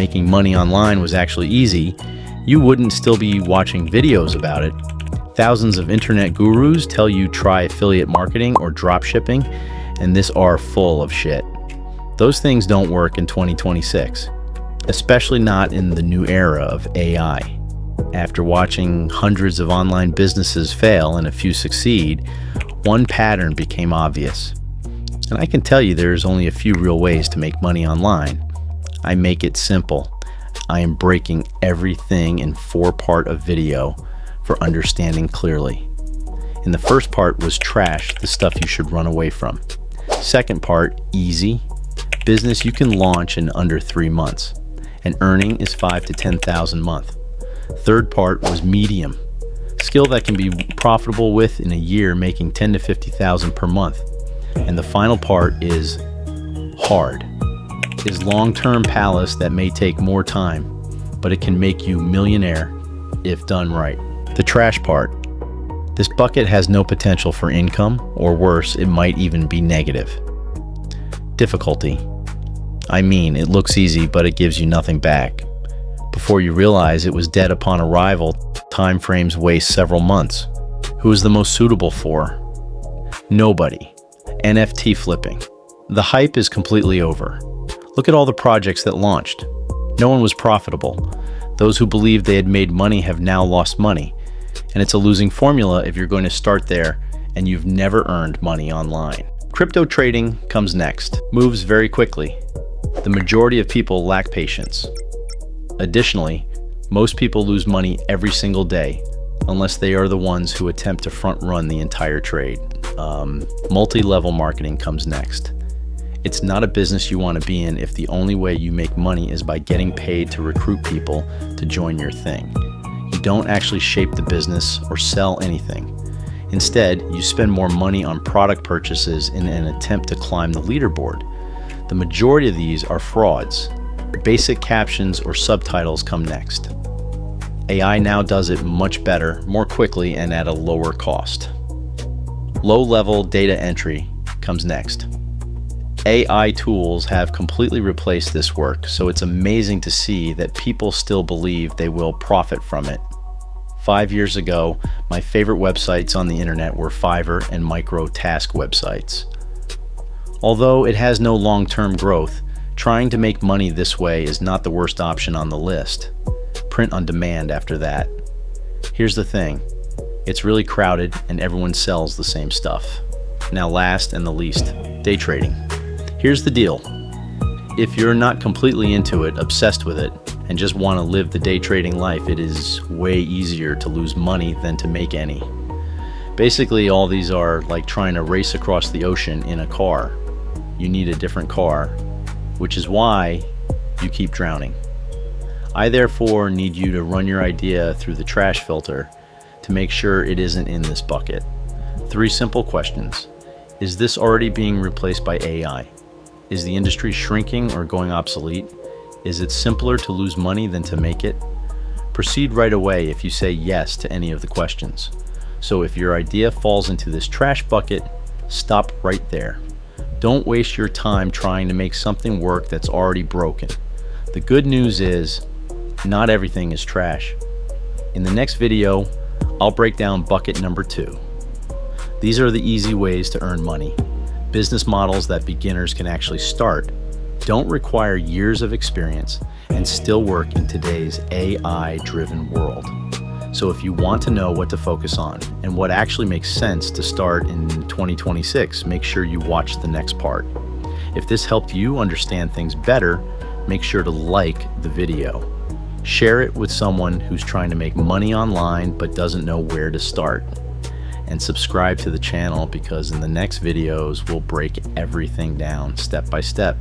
making money online was actually easy, you wouldn't still be watching videos about it. Thousands of internet gurus tell you try affiliate marketing or drop shipping, and this are full of shit. Those things don't work in 2026, especially not in the new era of AI. After watching hundreds of online businesses fail and a few succeed, one pattern became obvious. And I can tell you there's only a few real ways to make money online. I make it simple. I am breaking everything in 4-part of video for understanding clearly. In the first part was trash, the stuff you should run away from. Second part, easy, business you can launch in under 3 months, and earning is $5,000 to $10,000 a month. Third part was medium, skill that can be profitable with in a year, making $10,000 to $50,000 per month. And the final part is hard, is long-term palace that may take more time, but it can make you millionaire if done right. The trash part. This bucket has no potential for income, or worse, it might even be negative. Difficulty. I mean, it looks easy, but it gives you nothing back. Before you realize it was dead upon arrival, time frames waste several months. Who is the most suitable for? Nobody. NFT flipping. The hype is completely over. Look at all the projects that launched. No one was profitable. Those who believed they had made money have now lost money. And it's a losing formula if you're going to start there and you've never earned money online. Crypto trading comes next. Moves very quickly. The majority of people lack patience. Additionally, most people lose money every single day, unless they are the ones who attempt to front run the entire trade. Multi-level marketing comes next. It's not a business you want to be in if the only way you make money is by getting paid to recruit people to join your thing. You don't actually shape the business or sell anything. Instead, you spend more money on product purchases in an attempt to climb the leaderboard. The majority of these are frauds. Basic captions or subtitles come next. AI now does it much better, more quickly, and at a lower cost. Low-level data entry comes next. AI tools have completely replaced this work, so it's amazing to see that people still believe they will profit from it. 5 years ago, my favorite websites on the internet were Fiverr and micro task websites. Although it has no long-term growth, trying to make money this way is not the worst option on the list. Print on demand after that. Here's the thing, it's really crowded and everyone sells the same stuff. Now last and the least, day trading. Here's the deal. If you're not completely into it, obsessed with it, and just want to live the day trading life, it is way easier to lose money than to make any. Basically, all these are like trying to race across the ocean in a car. You need a different car, which is why you keep drowning. I therefore need you to run your idea through the trash filter to make sure it isn't in this bucket. 3 simple questions. Is this already being replaced by AI? Is the industry shrinking or going obsolete? Is it simpler to lose money than to make it? Proceed right away if you say yes to any of the questions. So if your idea falls into this trash bucket, stop right there. Don't waste your time trying to make something work that's already broken. The good news is, not everything is trash. In the next video, I'll break down bucket number 2. These are the easy ways to earn money. Business models that beginners can actually start, don't require years of experience, and still work in today's AI-driven world. So if you want to know what to focus on and what actually makes sense to start in 2026, make sure you watch the next part. If this helped you understand things better, make sure to like the video. Share it with someone who's trying to make money online but doesn't know where to start. And subscribe to the channel, because in the next videos we'll break everything down step by step.